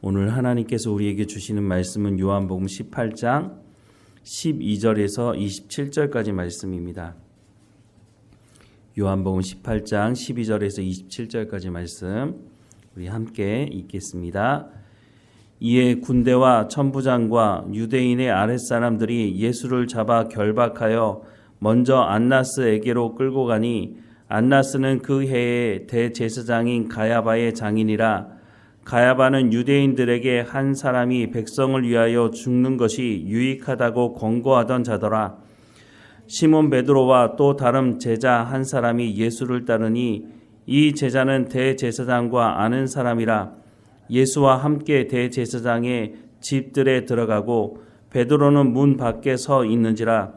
오늘 하나님께서 우리에게 주시는 말씀은 요한복음 18장 12절에서 27절까지 말씀입니다. 요한복음 18장 12절에서 27절까지 말씀 우리 함께 읽겠습니다. 이에 군대와 천부장과 유대인의 아랫사람들이 예수를 잡아 결박하여 먼저 안나스에게로 끌고 가니 안나스는 그 해에 대제사장인 가야바의 장인이라. 가야바는 유대인들에게 한 사람이 백성을 위하여 죽는 것이 유익하다고 권고하던 자더라. 시몬 베드로와 또 다른 제자 한 사람이 예수를 따르니 이 제자는 대제사장과 아는 사람이라. 예수와 함께 대제사장의 집들에 들어가고 베드로는 문 밖에 서 있는지라.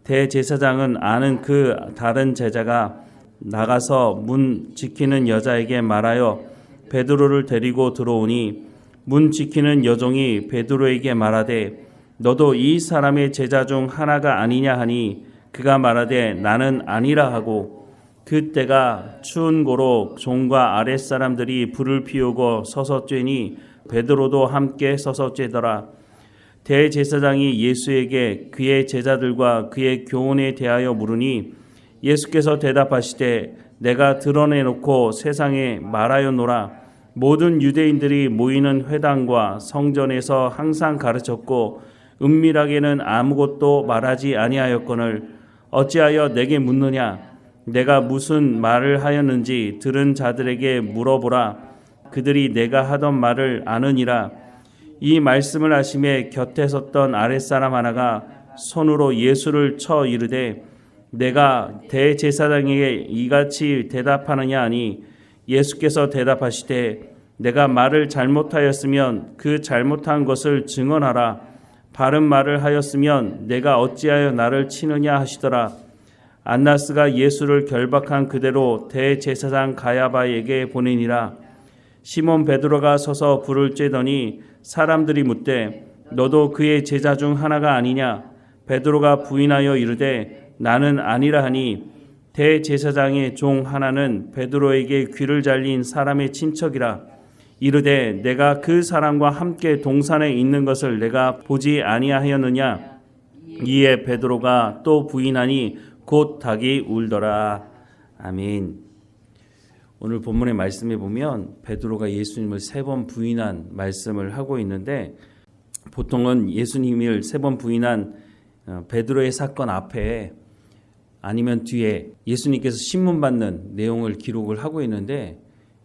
대제사장은 아는 그 다른 제자가 나가서 문 지키는 여자에게 말하여 베드로를 데리고 들어오니 문 지키는 여종이 베드로에게 말하되 너도 이 사람의 제자 중 하나가 아니냐 하니 그가 말하되 나는 아니라 하고 그때가 추운 고로 종과 아랫사람들이 불을 피우고 서서 쬐니 베드로도 함께 서서 쬐더라. 대제사장이 예수에게 그의 제자들과 그의 교훈에 대하여 물으니 예수께서 대답하시되 내가 드러내놓고 세상에 말하였노라. 모든 유대인들이 모이는 회당과 성전에서 항상 가르쳤고 은밀하게는 아무것도 말하지 아니하였거늘 어찌하여 내게 묻느냐. 내가 무슨 말을 하였는지 들은 자들에게 물어보라. 그들이 내가 하던 말을 아느니라. 이 말씀을 하심에 곁에 섰던 아랫사람 하나가 손으로 예수를 쳐 이르되 내가 대제사장에게 이같이 대답하느냐 하니 예수께서 대답하시되 내가 말을 잘못하였으면 그 잘못한 것을 증언하라. 바른 말을 하였으면 내가 어찌하여 나를 치느냐 하시더라. 안나스가 예수를 결박한 그대로 대제사장 가야바에게 보내니라. 시몬 베드로가 서서 불을 쬐더니 사람들이 묻되 너도 그의 제자 중 하나가 아니냐. 베드로가 부인하여 이르되 나는 아니라 하니 대제사장의 종 하나는 베드로에게 귀를 잘린 사람의 친척이라. 이르되 내가 그 사람과 함께 동산에 있는 것을 내가 보지 아니하였느냐. 이에 베드로가 또 부인하니 곧 닭이 울더라. 아멘. 오늘 본문의 말씀에 보면 베드로가 예수님을 3번 부인한 말씀을 하고 있는데 보통은 예수님을 3번 부인한 베드로의 사건 앞에 아니면 뒤에 예수님께서 신문받는 내용을 기록을 하고 있는데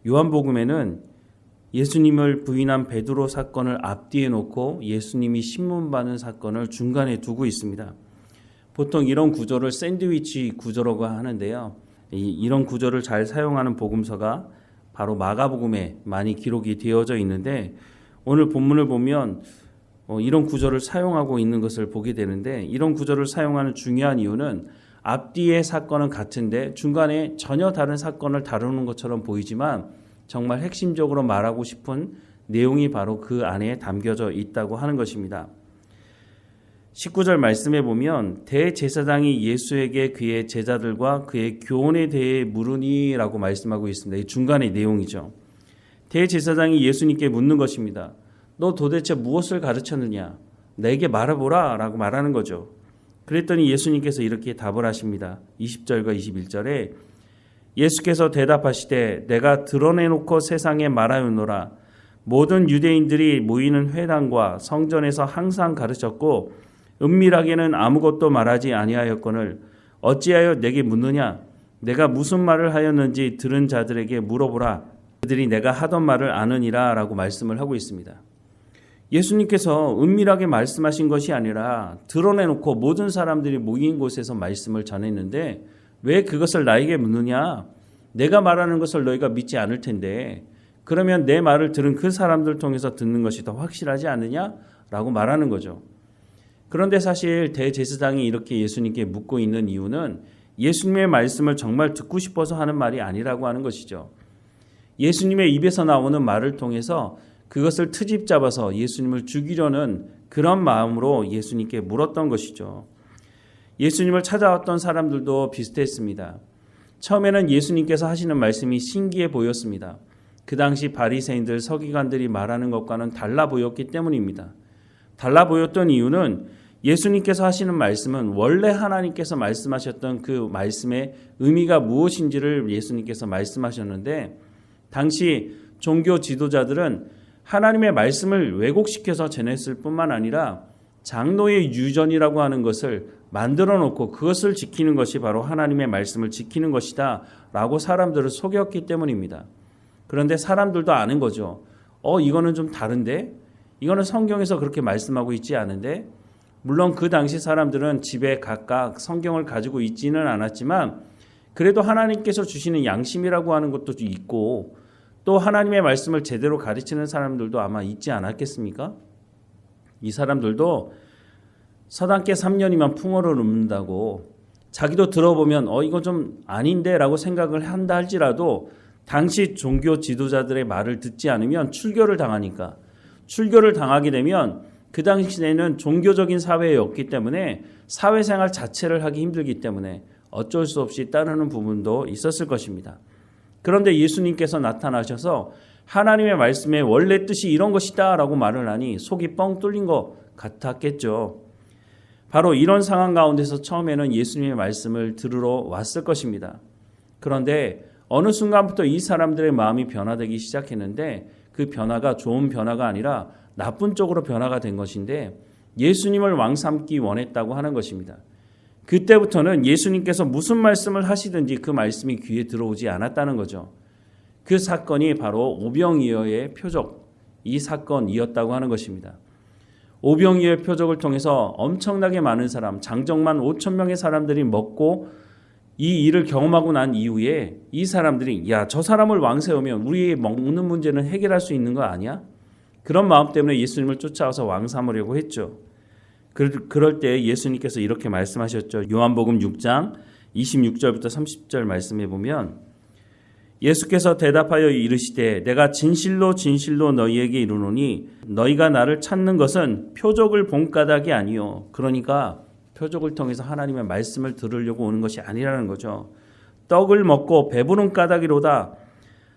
요한복음에는 예수님을 부인한 베드로 사건을 앞뒤에 놓고 예수님이 신문받는 사건을 중간에 두고 있습니다. 보통 이런 구조를 샌드위치 구조라고 하는데요. 이런 구조를 잘 사용하는 복음서가 바로 마가복음에 많이 기록이 되어져 있는데 오늘 본문을 보면 이런 구조를 사용하고 있는 것을 보게 되는데 이런 구조를 사용하는 중요한 이유는 앞뒤의 사건은 같은데 중간에 전혀 다른 사건을 다루는 것처럼 보이지만 정말 핵심적으로 말하고 싶은 내용이 바로 그 안에 담겨져 있다고 하는 것입니다. 19절 말씀에 보면 대제사장이 예수에게 그의 제자들과 그의 교훈에 대해 물으니 라고 말씀하고 있습니다. 이 중간의 내용이죠. 대제사장이 예수님께 묻는 것입니다. 너 도대체 무엇을 가르쳤느냐? 내게 말해보라 라고 말하는 거죠. 그랬더니 예수님께서 이렇게 답을 하십니다. 20절과 21절에 예수께서 대답하시되 내가 드러내놓고 세상에 말하였노라. 모든 유대인들이 모이는 회당과 성전에서 항상 가르쳤고 은밀하게는 아무것도 말하지 아니하였거늘 어찌하여 내게 묻느냐. 내가 무슨 말을 하였는지 들은 자들에게 물어보라. 그들이 내가 하던 말을 아느니라 라고 말씀을 하고 있습니다. 예수님께서 은밀하게 말씀하신 것이 아니라 드러내놓고 모든 사람들이 모인 곳에서 말씀을 전했는데 왜 그것을 나에게 묻느냐? 내가 말하는 것을 너희가 믿지 않을 텐데 그러면 내 말을 들은 그 사람들 통해서 듣는 것이 더 확실하지 않느냐? 라고 말하는 거죠. 그런데 사실 대제사장이 이렇게 예수님께 묻고 있는 이유는 예수님의 말씀을 정말 듣고 싶어서 하는 말이 아니라고 하는 것이죠. 예수님의 입에서 나오는 말을 통해서 그것을 트집 잡아서 예수님을 죽이려는 그런 마음으로 예수님께 물었던 것이죠. 예수님을 찾아왔던 사람들도 비슷했습니다. 처음에는 예수님께서 하시는 말씀이 신기해 보였습니다. 그 당시 바리새인들 서기관들이 말하는 것과는 달라 보였기 때문입니다. 달라 보였던 이유는 예수님께서 하시는 말씀은 원래 하나님께서 말씀하셨던 그 말씀의 의미가 무엇인지를 예수님께서 말씀하셨는데, 당시 종교 지도자들은 하나님의 말씀을 왜곡시켜서 전했을 뿐만 아니라 장로의 유전이라고 하는 것을 만들어 놓고 그것을 지키는 것이 바로 하나님의 말씀을 지키는 것이다 라고 사람들을 속였기 때문입니다. 그런데 사람들도 아는 거죠. 이거는 좀 다른데? 이거는 성경에서 그렇게 말씀하고 있지 않은데? 물론 그 당시 사람들은 집에 각각 성경을 가지고 있지는 않았지만 그래도 하나님께서 주시는 양심이라고 하는 것도 있고 또 하나님의 말씀을 제대로 가르치는 사람들도 아마 있지 않았겠습니까? 이 사람들도 서당계 3년이면 풍어를 읊는다고 자기도 들어보면 이거 좀 아닌데 라고 생각을 한다 할지라도 당시 종교 지도자들의 말을 듣지 않으면 출교를 당하니까, 출교를 당하게 되면 그 당시에는 종교적인 사회였기 때문에 사회생활 자체를 하기 힘들기 때문에 어쩔 수 없이 따르는 부분도 있었을 것입니다. 그런데 예수님께서 나타나셔서 하나님의 말씀의 원래 뜻이 이런 것이다 라고 말을 하니 속이 뻥 뚫린 것 같았겠죠. 바로 이런 상황 가운데서 처음에는 예수님의 말씀을 들으러 왔을 것입니다. 그런데 어느 순간부터 이 사람들의 마음이 변화되기 시작했는데 그 변화가 좋은 변화가 아니라 나쁜 쪽으로 변화가 된 것인데 예수님을 왕 삼기 원했다고 하는 것입니다. 그때부터는 예수님께서 무슨 말씀을 하시든지 그 말씀이 귀에 들어오지 않았다는 거죠. 그 사건이 바로 오병이어의 표적, 이 사건이었다고 하는 것입니다. 오병이어의 표적을 통해서 엄청나게 많은 사람, 장정만 5,000명의 사람들이 먹고 이 일을 경험하고 난 이후에 이 사람들이 저 사람을 왕 세우면 우리의 먹는 문제는 해결할 수 있는 거 아니야? 그런 마음 때문에 예수님을 쫓아와서 왕 삼으려고 했죠. 그럴 때 예수님께서 이렇게 말씀하셨죠. 요한복음 6장 26절부터 30절 말씀해 보면 예수께서 대답하여 이르시되 내가 진실로 진실로 너희에게 이르노니 너희가 나를 찾는 것은 표적을 본 까닭이 아니요. 그러니까 표적을 통해서 하나님의 말씀을 들으려고 오는 것이 아니라는 거죠. 떡을 먹고 배부른 까닭이로다.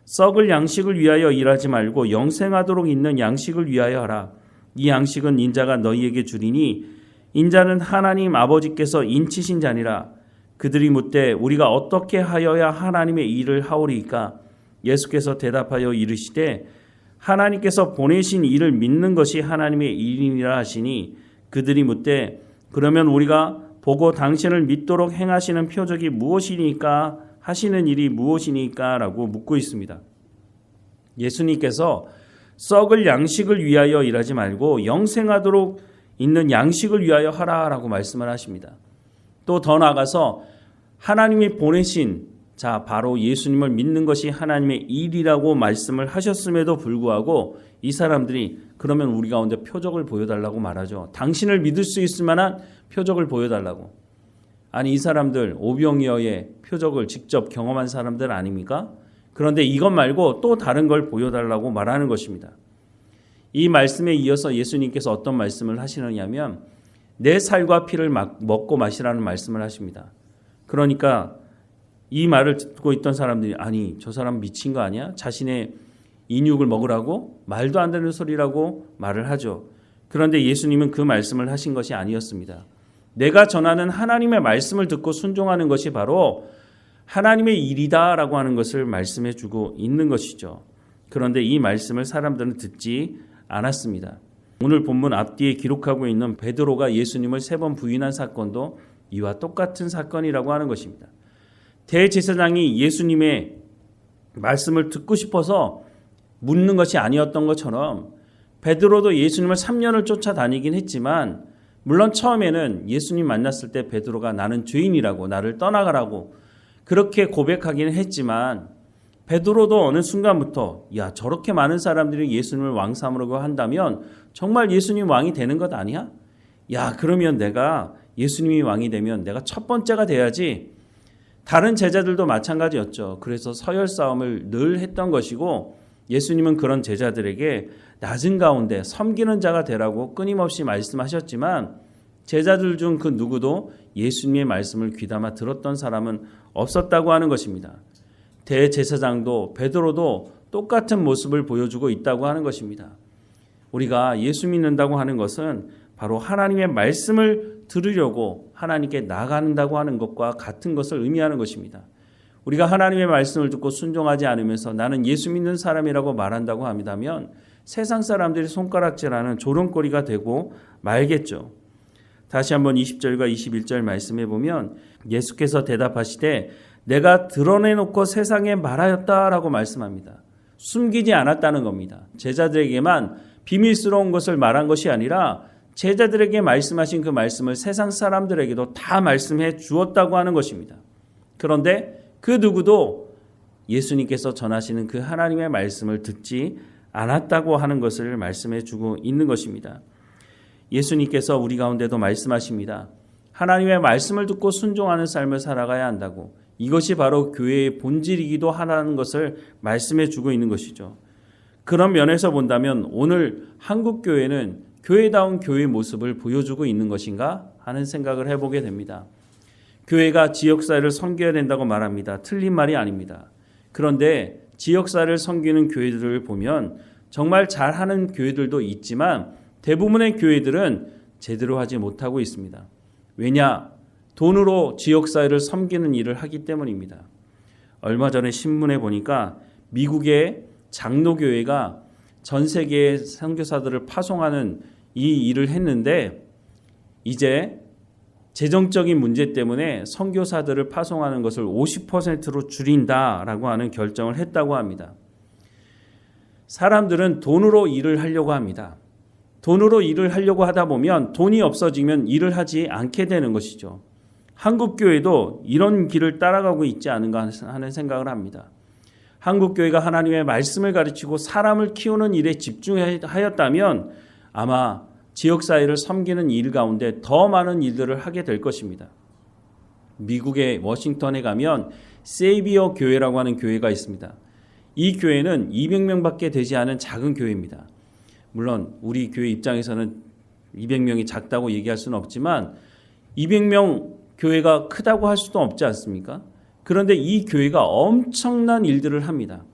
썩을 양식을 위하여 일하지 말고 영생하도록 있는 양식을 위하여 하라. 이 양식은 인자가 너희에게 주리니 인자는 하나님 아버지께서 인치신 자니라. 그들이 묻되 우리가 어떻게 하여야 하나님의 일을 하오리이까? 예수께서 대답하여 이르시되 하나님께서 보내신 이를 믿는 것이 하나님의 일이니라 하시니 그들이 묻되 그러면 우리가 보고 당신을 믿도록 행하시는 표적이 무엇이니까? 하시는 일이 무엇이니까? 라고 묻고 있습니다. 예수님께서 썩을 양식을 위하여 일하지 말고 영생하도록 있는 양식을 위하여 하라라고 말씀을 하십니다. 또 더 나아가서 하나님이 보내신 바로 예수님을 믿는 것이 하나님의 일이라고 말씀을 하셨음에도 불구하고 이 사람들이 그러면 우리 가운데 표적을 보여달라고 말하죠. 당신을 믿을 수 있을 만한 표적을 보여달라고. 아니 이 사람들 오병이어의 표적을 직접 경험한 사람들 아닙니까? 그런데 이것 말고 또 다른 걸 보여달라고 말하는 것입니다. 이 말씀에 이어서 예수님께서 어떤 말씀을 하시느냐면 내 살과 피를 먹고 마시라는 말씀을 하십니다. 그러니까 이 말을 듣고 있던 사람들이 아니 저 사람 미친 거 아니야? 자신의 인육을 먹으라고? 말도 안 되는 소리라고 말을 하죠. 그런데 예수님은 그 말씀을 하신 것이 아니었습니다. 내가 전하는 하나님의 말씀을 듣고 순종하는 것이 바로 하나님의 일이다라고 하는 것을 말씀해 주고 있는 것이죠. 그런데 이 말씀을 사람들은 듣지 않았습니다. 오늘 본문 앞뒤에 기록하고 있는 베드로가 예수님을 3번 부인한 사건도 이와 똑같은 사건이라고 하는 것입니다. 대제사장이 예수님의 말씀을 듣고 싶어서 묻는 것이 아니었던 것처럼 베드로도 예수님을 3년을 쫓아다니긴 했지만 물론 처음에는 예수님 만났을 때 베드로가 나는 죄인이라고 나를 떠나가라고 그렇게 고백하기는 했지만 베드로도 어느 순간부터 저렇게 많은 사람들이 예수님을 왕 삼으려고 한다면 정말 예수님 왕이 되는 것 아니야? 그러면 내가 예수님이 왕이 되면 내가 첫 번째가 돼야지. 다른 제자들도 마찬가지였죠. 그래서 서열 싸움을 늘 했던 것이고 예수님은 그런 제자들에게 낮은 가운데 섬기는 자가 되라고 끊임없이 말씀하셨지만 제자들 중 그 누구도 예수님의 말씀을 귀담아 들었던 사람은 없었다고 하는 것입니다. 대제사장도 베드로도 똑같은 모습을 보여주고 있다고 하는 것입니다. 우리가 예수 믿는다고 하는 것은 바로 하나님의 말씀을 들으려고 하나님께 나간다고 하는 것과 같은 것을 의미하는 것입니다. 우리가 하나님의 말씀을 듣고 순종하지 않으면서 나는 예수 믿는 사람이라고 말한다고 한다면 세상 사람들이 손가락질하는 조롱거리가 되고 말겠죠. 다시 한번 20절과 21절 말씀해 보면 예수께서 대답하시되 내가 드러내놓고 세상에 말하였다라고 말씀합니다. 숨기지 않았다는 겁니다. 제자들에게만 비밀스러운 것을 말한 것이 아니라 제자들에게 말씀하신 그 말씀을 세상 사람들에게도 다 말씀해 주었다고 하는 것입니다. 그런데 그 누구도 예수님께서 전하시는 그 하나님의 말씀을 듣지 않았다고 하는 것을 말씀해 주고 있는 것입니다. 예수님께서 우리 가운데도 말씀하십니다. 하나님의 말씀을 듣고 순종하는 삶을 살아가야 한다고. 이것이 바로 교회의 본질이기도 하다는 것을 말씀해 주고 있는 것이죠. 그런 면에서 본다면 오늘 한국 교회는 교회다운 교회의 모습을 보여주고 있는 것인가 하는 생각을 해보게 됩니다. 교회가 지역사회를 섬겨야 된다고 말합니다. 틀린 말이 아닙니다. 그런데 지역사회를 섬기는 교회들을 보면 정말 잘하는 교회들도 있지만 대부분의 교회들은 제대로 하지 못하고 있습니다. 왜냐? 돈으로 지역사회를 섬기는 일을 하기 때문입니다. 얼마 전에 신문에 보니까 미국의 장로교회가 전 세계의 선교사들을 파송하는 이 일을 했는데 이제 재정적인 문제 때문에 선교사들을 파송하는 것을 50%로 줄인다라고 하는 결정을 했다고 합니다. 사람들은 돈으로 일을 하려고 합니다. 돈으로 일을 하려고 하다 보면 돈이 없어지면 일을 하지 않게 되는 것이죠. 한국 교회도 이런 길을 따라가고 있지 않은가 하는 생각을 합니다. 한국 교회가 하나님의 말씀을 가르치고 사람을 키우는 일에 집중하였다면 아마 지역사회를 섬기는 일 가운데 더 많은 일들을 하게 될 것입니다. 미국의 워싱턴에 가면 세이비어 교회라고 하는 교회가 있습니다. 이 교회는 200명밖에 되지 않은 작은 교회입니다. 물론 우리 교회 입장에서는 200명이 작다고 얘기할 수는 없지만 200명 교회가 크다고 할 수도 없지 않습니까? 그런데 이 교회가 엄청난 일들을 합니다.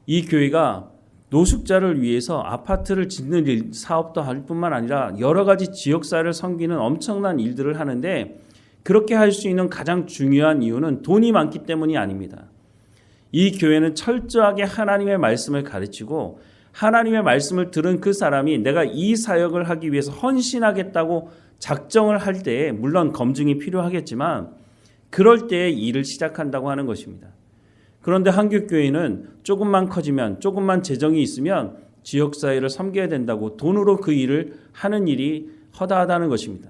이 교회가 노숙자를 위해서 아파트를 짓는 일, 사업도 할 뿐만 아니라 여러 가지 지역사회를 섬기는 엄청난 일들을 하는데 그렇게 할 수 있는 가장 중요한 이유는 돈이 많기 때문이 아닙니다. 이 교회는 철저하게 하나님의 말씀을 가르치고 하나님의 말씀을 들은 그 사람이 내가 이 사역을 하기 위해서 헌신하겠다고 작정을 할 때에 물론 검증이 필요하겠지만 그럴 때에 일을 시작한다고 하는 것입니다. 그런데 한국교회는 조금만 커지면 조금만 재정이 있으면 지역사회를 섬겨야 된다고 돈으로 그 일을 하는 일이 허다하다는 것입니다.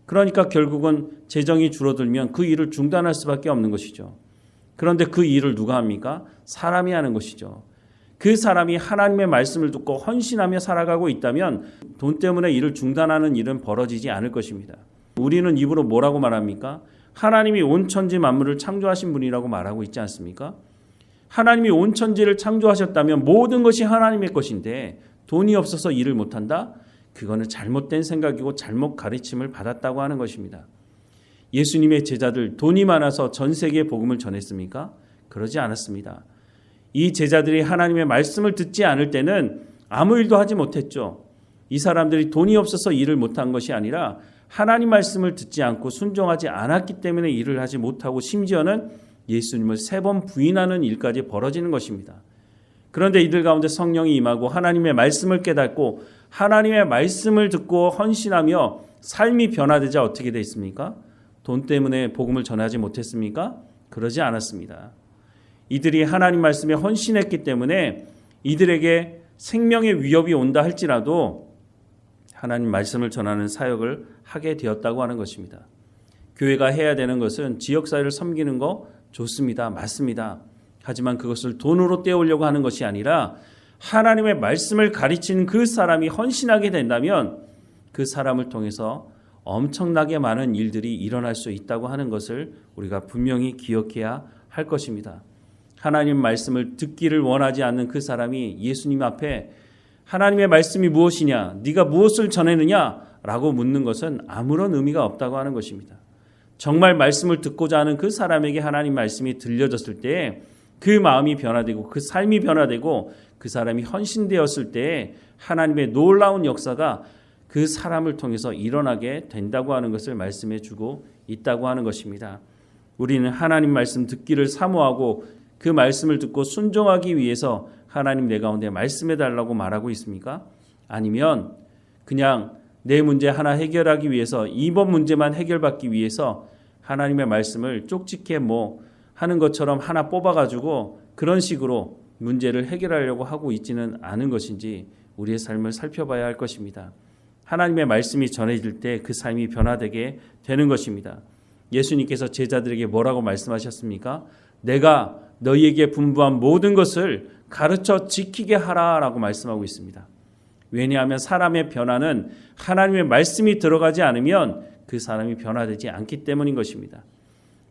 그러니까 결국은 재정이 줄어들면 그 일을 중단할 수밖에 없는 것이죠. 그런데 그 일을 누가 합니까? 사람이 하는 것이죠. 그 사람이 하나님의 말씀을 듣고 헌신하며 살아가고 있다면 돈 때문에 일을 중단하는 일은 벌어지지 않을 것입니다. 우리는 입으로 뭐라고 말합니까? 하나님이 온 천지 만물을 창조하신 분이라고 말하고 있지 않습니까? 하나님이 온 천지를 창조하셨다면 모든 것이 하나님의 것인데 돈이 없어서 일을 못한다? 그거는 잘못된 생각이고 잘못 가르침을 받았다고 하는 것입니다. 예수님의 제자들 돈이 많아서 전 세계에 복음을 전했습니까? 그러지 않았습니다. 이 제자들이 하나님의 말씀을 듣지 않을 때는 아무 일도 하지 못했죠. 이 사람들이 돈이 없어서 일을 못한 것이 아니라 하나님 말씀을 듣지 않고 순종하지 않았기 때문에 일을 하지 못하고 심지어는 예수님을 3번 부인하는 일까지 벌어지는 것입니다. 그런데 이들 가운데 성령이 임하고 하나님의 말씀을 깨닫고 하나님의 말씀을 듣고 헌신하며 삶이 변화되자 어떻게 됐습니까? 돈 때문에 복음을 전하지 못했습니까? 그러지 않았습니다. 이들이 하나님 말씀에 헌신했기 때문에 이들에게 생명의 위협이 온다 할지라도 하나님 말씀을 전하는 사역을 하게 되었다고 하는 것입니다. 교회가 해야 되는 것은 지역사회를 섬기는 거 좋습니다. 맞습니다. 하지만 그것을 돈으로 떼우려고 하는 것이 아니라 하나님의 말씀을 가르치는 그 사람이 헌신하게 된다면 그 사람을 통해서 엄청나게 많은 일들이 일어날 수 있다고 하는 것을 우리가 분명히 기억해야 할 것입니다. 하나님 말씀을 듣기를 원하지 않는 그 사람이 예수님 앞에 하나님의 말씀이 무엇이냐? 네가 무엇을 전했느냐? 라고 묻는 것은 아무런 의미가 없다고 하는 것입니다. 정말 말씀을 듣고자 하는 그 사람에게 하나님 말씀이 들려졌을 때 그 마음이 변화되고 그 삶이 변화되고 그 사람이 헌신되었을 때 하나님의 놀라운 역사가 그 사람을 통해서 일어나게 된다고 하는 것을 말씀해 주고 있다고 하는 것입니다. 우리는 하나님 말씀 듣기를 사모하고 그 말씀을 듣고 순종하기 위해서 하나님 내 가운데 말씀해 달라고 말하고 있습니까? 아니면 그냥 내 문제 하나 해결하기 위해서 이번 문제만 해결받기 위해서 하나님의 말씀을 쪽집게 하는 것처럼 하나 뽑아가지고 그런 식으로 문제를 해결하려고 하고 있지는 않은 것인지 우리의 삶을 살펴봐야 할 것입니다. 하나님의 말씀이 전해질 때 그 삶이 변화되게 되는 것입니다. 예수님께서 제자들에게 뭐라고 말씀하셨습니까? 내가 너희에게 분부한 모든 것을 가르쳐 지키게 하라라고 말씀하고 있습니다. 왜냐하면 사람의 변화는 하나님의 말씀이 들어가지 않으면 그 사람이 변화되지 않기 때문인 것입니다.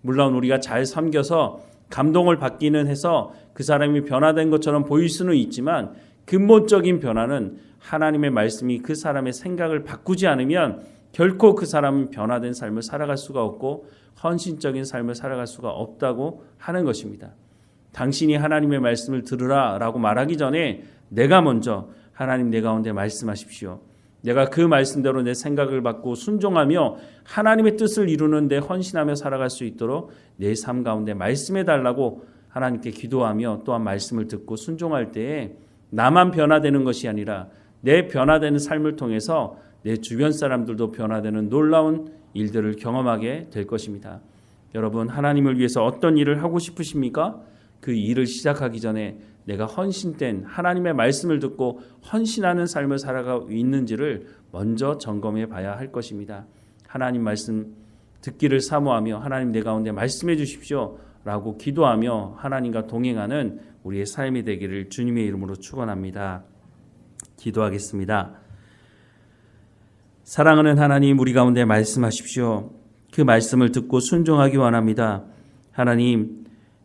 물론 우리가 잘 섬겨서 감동을 받기는 해서 그 사람이 변화된 것처럼 보일 수는 있지만 근본적인 변화는 하나님의 말씀이 그 사람의 생각을 바꾸지 않으면 결코 그 사람은 변화된 삶을 살아갈 수가 없고 헌신적인 삶을 살아갈 수가 없다고 하는 것입니다. 당신이 하나님의 말씀을 들으라라고 말하기 전에 내가 먼저 하나님 내 가운데 말씀하십시오. 내가 그 말씀대로 내 생각을 받고 순종하며 하나님의 뜻을 이루는 데 헌신하며 살아갈 수 있도록 내 삶 가운데 말씀해 달라고 하나님께 기도하며 또한 말씀을 듣고 순종할 때에 나만 변화되는 것이 아니라 내 변화되는 삶을 통해서 내 주변 사람들도 변화되는 놀라운 일들을 경험하게 될 것입니다. 여러분, 하나님을 위해서 어떤 일을 하고 싶으십니까? 그 일을 시작하기 전에 내가 헌신된 하나님의 말씀을 듣고 헌신하는 삶을 살아가고 있는지를 먼저 점검해 봐야 할 것입니다. 하나님 말씀 듣기를 사모하며 하나님 내 가운데 말씀해 주십시오 라고 기도하며 하나님과 동행하는 우리의 삶이 되기를 주님의 이름으로 축원합니다. 기도하겠습니다. 사랑하는 하나님, 우리 가운데 말씀하십시오. 그 말씀을 듣고 순종하기 원합니다.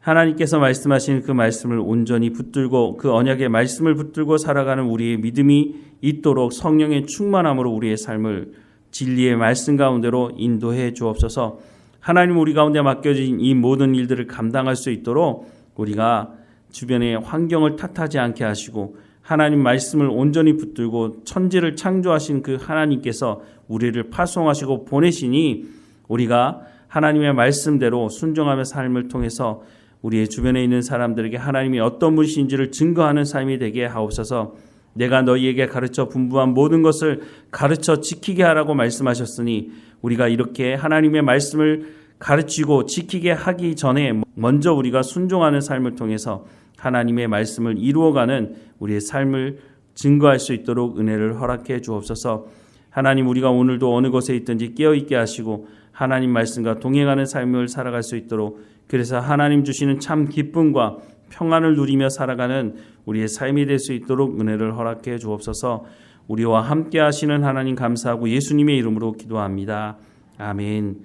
하나님께서 말씀하신 그 말씀을 온전히 붙들고 그 언약의 말씀을 붙들고 살아가는 우리의 믿음이 있도록 성령의 충만함으로 우리의 삶을 진리의 말씀 가운데로 인도해 주옵소서. 하나님, 우리 가운데 맡겨진 이 모든 일들을 감당할 수 있도록 우리가 주변의 환경을 탓하지 않게 하시고 하나님 말씀을 온전히 붙들고 천지를 창조하신 그 하나님께서 우리를 파송하시고 보내시니 우리가 하나님의 말씀대로 순종하며 삶을 통해서 우리의 주변에 있는 사람들에게 하나님이 어떤 분이신지를 증거하는 삶이 되게 하옵소서. 내가 너희에게 가르쳐 분부한 모든 것을 가르쳐 지키게 하라고 말씀하셨으니 우리가 이렇게 하나님의 말씀을 가르치고 지키게 하기 전에 먼저 우리가 순종하는 삶을 통해서 하나님의 말씀을 이루어가는 우리의 삶을 증거할 수 있도록 은혜를 허락해 주옵소서. 하나님, 우리가 오늘도 어느 곳에 있든지 깨어있게 하시고 하나님 말씀과 동행하는 삶을 살아갈 수 있도록, 그래서 하나님 주시는 참 기쁨과 평안을 누리며 살아가는 우리의 삶이 될 수 있도록 은혜를 허락해 주옵소서. 우리와 함께 하시는 하나님 감사하고 예수님의 이름으로 기도합니다. 아멘.